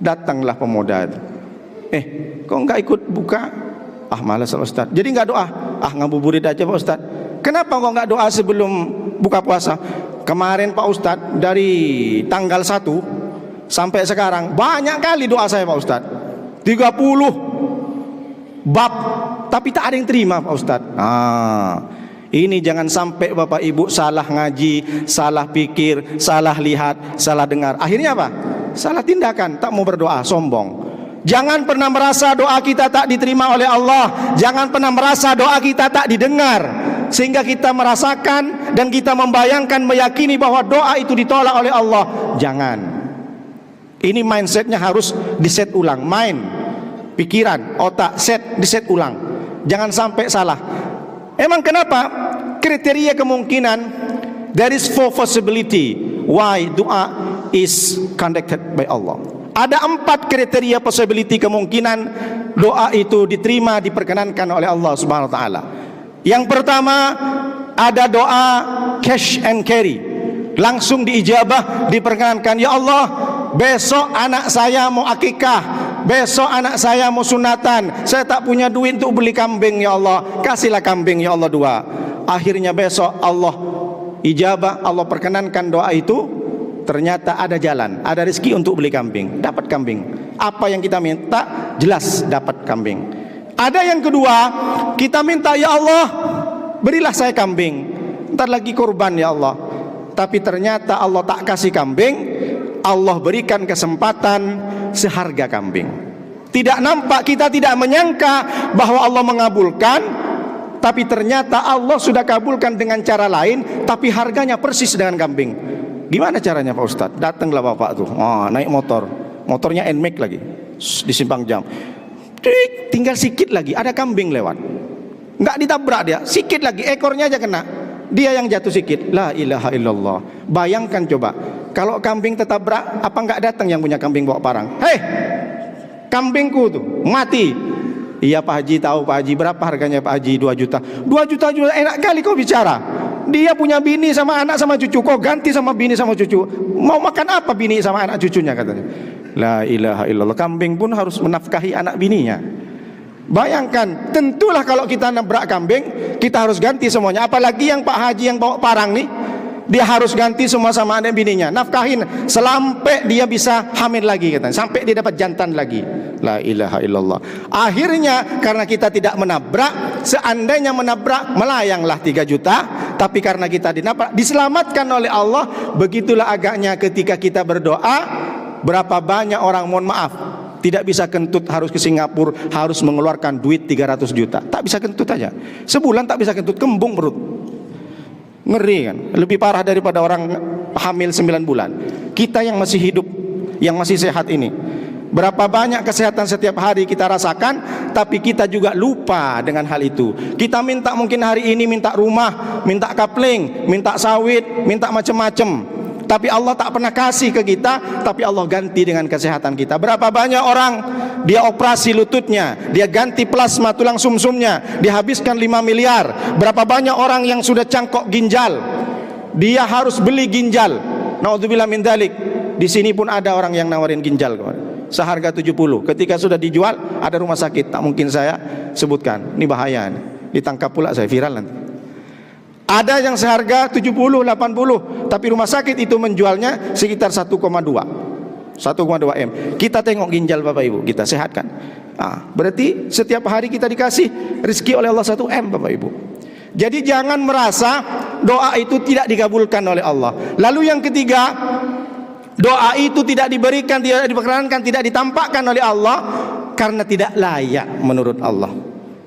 Datanglah pemuda itu. Kok nggak ikut buka? Malas Pak Ustaz. Jadi nggak doa? Ngabuburit aja Pak Ustaz. Kenapa kok nggak doa sebelum buka puasa? Kemarin Pak Ustaz, dari tanggal 1 sampai sekarang banyak kali doa saya Pak Ustaz. 30 bab, tapi tak ada yang terima Pak Ustaz. Ini jangan sampai Bapak Ibu salah ngaji, salah pikir, salah lihat, salah dengar. Akhirnya apa? Salah tindakan, tak mau berdoa, sombong. Jangan pernah merasa doa kita tak diterima oleh Allah. Jangan pernah merasa doa kita tak didengar, sehingga kita merasakan dan kita membayangkan, meyakini bahwa doa itu ditolak oleh Allah. Jangan. Ini mindsetnya harus diset ulang. Mind, pikiran, otak, diset ulang. Jangan sampai salah. Emang kenapa? Kriteria kemungkinan, there is 4 possibility why doa is conducted by Allah. Ada 4 kriteria possibility kemungkinan doa itu diterima, diperkenankan oleh Allah Subhanahu wa taala. Yang pertama, ada doa cash and carry, langsung diijabah, diperkenankan. Ya Allah, besok anak saya mau akikah, besok anak saya mau sunatan, saya tak punya duit untuk beli kambing, ya Allah, kasihlah kambing ya Allah 2. Akhirnya besok Allah ijabah, Allah perkenankan doa itu. Ternyata ada jalan, ada rezeki untuk beli kambing, dapat kambing. Apa yang kita minta, jelas dapat kambing. Ada yang kedua, kita minta, ya Allah, berilah saya kambing, ntar lagi kurban ya Allah. Tapi ternyata Allah tak kasih kambing, Allah berikan kesempatan seharga kambing. Tidak nampak, kita tidak menyangka bahwa Allah mengabulkan, tapi ternyata Allah sudah kabulkan dengan cara lain, tapi harganya persis dengan kambing. Gimana caranya Pak Ustaz? Datanglah bapak tuh, naik motornya NMAX lagi, di simpang jam. Tinggal sikit lagi, ada kambing lewat, nggak ditabrak dia, sikit lagi, ekornya aja kena, dia yang jatuh sikit. La ilaha illallah. Bayangkan coba, kalau kambing tertabrak, apa nggak datang yang punya kambing bawa parang? Kambingku tuh mati. Iya Pak Haji, tahu Pak Haji, berapa harganya Pak Haji? 2 juta. 2 juta juga enak kali kau bicara. Dia punya bini sama anak sama cucu, kau ganti sama bini sama cucu. Mau makan apa bini sama anak cucunya, katanya. La ilaha illallah. Kambing pun harus menafkahi anak bininya. Bayangkan, tentulah kalau kita nabrak kambing, kita harus ganti semuanya. Apalagi yang Pak Haji yang bawa parang nih, dia harus ganti semua sama anak bininya, nafkahin sampai dia bisa hamil lagi, katanya, sampai dia dapat jantan lagi. La ilaha illallah. Akhirnya karena kita tidak menabrak, seandainya menabrak melayanglah 3 juta, tapi karena kita dinabrak, diselamatkan oleh Allah. Begitulah agaknya ketika kita berdoa. Berapa banyak orang, mohon maaf, tidak bisa kentut, harus ke Singapura, harus mengeluarkan duit 300 juta, tak bisa kentut aja, sebulan tak bisa kentut, kembung perut. Ngeri kan? Lebih parah daripada orang hamil 9 bulan. Kita yang masih hidup, yang masih sehat ini, berapa banyak kesehatan setiap hari kita rasakan, tapi kita juga lupa dengan hal itu. Kita minta, mungkin hari ini minta rumah, minta kapling, minta sawit, minta macam-macam, tapi Allah tak pernah kasih ke kita, tapi Allah ganti dengan kesehatan kita. Berapa banyak orang dia operasi lututnya, dia ganti plasma tulang sumsumnya, dia habiskan 5 miliar. Berapa banyak orang yang sudah cangkok ginjal, dia harus beli ginjal. Naudzubillah min dzalik. Di sini pun ada orang yang nawarin ginjal seharga 70. Ketika sudah dijual, ada rumah sakit, tak mungkin saya sebutkan, ini bahaya, ditangkap pula saya, viral nanti. Ada yang seharga 70, 80, tapi rumah sakit itu menjualnya sekitar 1,2 M. Kita tengok ginjal Bapak Ibu, kita sehat kan? Berarti setiap hari kita dikasih rezeki oleh Allah 1 M Bapak Ibu. Jadi jangan merasa doa itu tidak dikabulkan oleh Allah. Lalu yang ketiga, doa itu tidak diberikan, tidak diperkenankan, tidak ditampakkan oleh Allah karena tidak layak menurut Allah.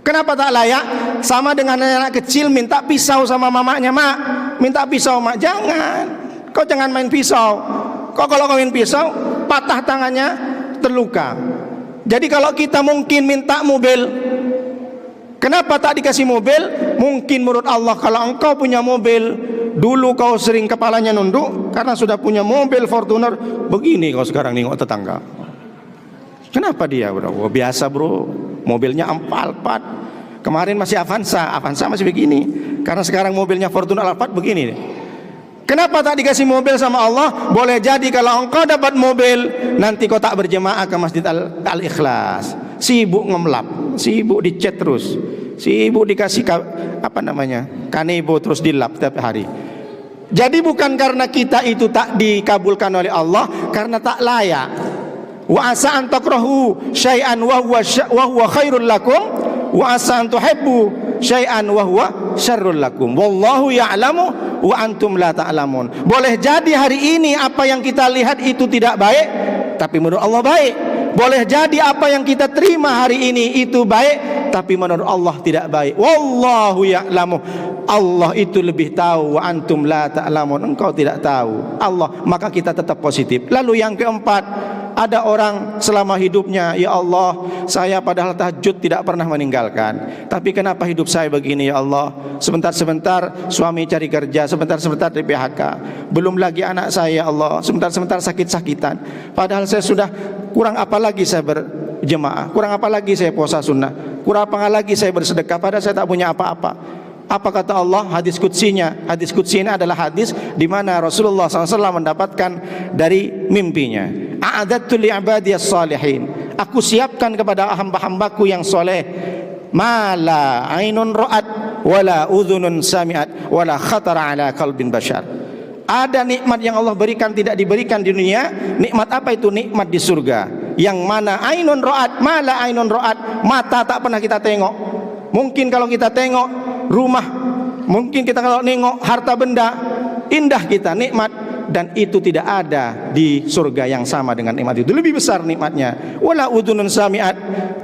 Kenapa tak layak? Sama dengan anak kecil minta pisau sama mamanya, mak, minta pisau mak. Jangan, kau jangan main pisau. Kau kalau kau main pisau, patah tangannya, terluka. Jadi kalau kita mungkin minta mobil, kenapa tak dikasih mobil? Mungkin menurut Allah, kalau engkau punya mobil, dulu kau sering kepalanya nunduk, karena sudah punya mobil Fortuner, begini kau sekarang nengok tetangga. Kenapa dia bro? Biasa bro, mobilnya Alphard, kemarin masih Avanza masih begini, karena sekarang mobilnya Fortuner Alphard begini. Kenapa tak dikasih mobil sama Allah? Boleh jadi kalau engkau dapat mobil, nanti kau tak berjemaah ke Masjid Al-Ikhlas. Sibuk ngemlap, sibuk dicet terus, sibuk dikasih kanebo terus dilap setiap hari. Jadi bukan karena kita itu tak dikabulkan oleh Allah, karena tak layak. Wa asa an takrahu syai'an wa huwa khairul lakum, wa asa an tuhibbu syai'an wa huwa syarrul lakum. Wallahu ya'lamu wa antum la ta'lamun. Boleh jadi hari ini apa yang kita lihat itu tidak baik, tapi menurut Allah baik. Boleh jadi apa yang kita terima hari ini itu baik, tapi menurut Allah tidak baik. Wallahu ya'lamu. Allah itu lebih tahu, wa antum la ta'lamun. Engkau tidak tahu. Allah, maka kita tetap positif. Lalu yang keempat, ada orang selama hidupnya, ya Allah, saya padahal tahajud tidak pernah meninggalkan, tapi kenapa hidup saya begini ya Allah? Sebentar-sebentar suami cari kerja, sebentar-sebentar di PHK, belum lagi anak saya ya Allah, sebentar-sebentar sakit-sakitan. Padahal saya sudah, kurang apa lagi saya berjemaah, kurang apa lagi saya puasa sunnah, kurang apa lagi saya bersedekah, padahal saya tak punya apa-apa. Apa kata Allah? Hadis kutsinya. Hadis kutsi ini adalah hadis di mana Rasulullah SAW mendapatkan dari mimpinya. A'adattu li'ibadiyas salihin. Aku siapkan kepada hamba-hambaku yang soleh, mala ainun ra'at wala udhunun sami'at wala khatara ala qalbin bashar. Ada nikmat yang Allah berikan tidak diberikan di dunia. Nikmat apa itu? Nikmat di surga, yang mana ainun ra'at, mala ainun ra'at, mata tak pernah kita tengok. Mungkin kalau kita tengok rumah, mungkin kita kalau nengok harta benda, indah kita, nikmat, dan itu tidak ada di surga yang sama dengan nikmat itu. Lebih besar nikmatnya. Wala udhunun sami'at,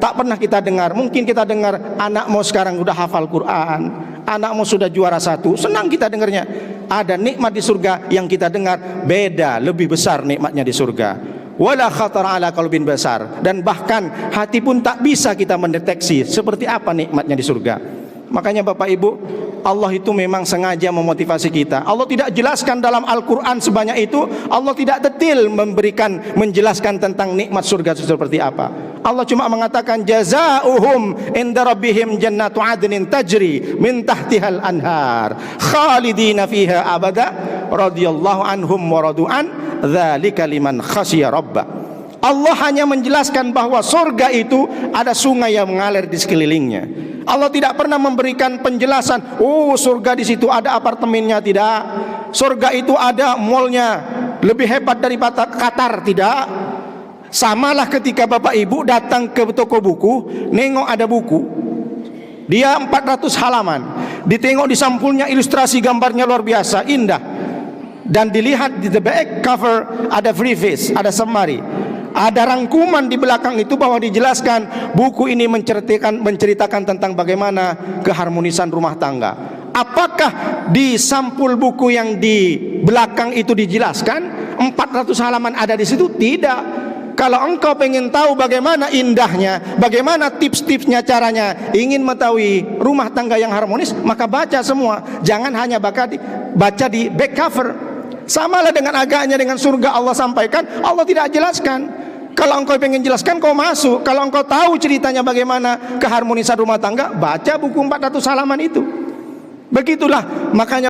tak pernah kita dengar. Mungkin kita dengar anakmu sekarang sudah hafal Quran, anakmu sudah juara 1, senang kita dengarnya. Ada nikmat di surga yang kita dengar beda, lebih besar nikmatnya di surga. Wala khatara ala qalbin basar, dan bahkan hati pun tak bisa kita mendeteksi seperti apa nikmatnya di surga. Makanya Bapak Ibu, Allah itu memang sengaja memotivasi kita. Allah tidak jelaskan dalam Al-Quran sebanyak itu. Allah tidak detail menjelaskan tentang nikmat surga seperti apa. Allah cuma mengatakan jazaohum inda rabbihim jannatu adnin tajri min tahtihal anhar khalidina fiha abada radhiyallahu anhum wa radu'an dzalika liman khasyiya rabbah. Allah hanya menjelaskan bahwa surga itu ada sungai yang mengalir di sekelilingnya. Allah tidak pernah memberikan penjelasan, oh surga di situ ada apartemennya, tidak. Surga itu ada mallnya lebih hebat daripada Qatar, tidak. Samalah ketika Bapak Ibu datang ke toko buku, nengok ada buku, dia 400 halaman, ditengok di sampulnya ilustrasi gambarnya luar biasa indah, dan dilihat di the back cover ada preface, ada summary, ada rangkuman di belakang itu bahwa dijelaskan buku ini menceritakan tentang bagaimana keharmonisan rumah tangga. Apakah di sampul buku yang di belakang itu dijelaskan 400 halaman ada di situ? Tidak. Kalau engkau pengen tahu bagaimana indahnya, bagaimana tips-tipsnya caranya, ingin mengetahui rumah tangga yang harmonis, maka baca semua. Jangan hanya baca di back cover. Samalah dengan agaknya dengan surga, Allah sampaikan, Allah tidak jelaskan. Kalau engkau pengen jelaskan, kau masuk. Kalau engkau tahu ceritanya bagaimana keharmonisan rumah tangga, baca buku 400 halaman itu. Begitulah makanya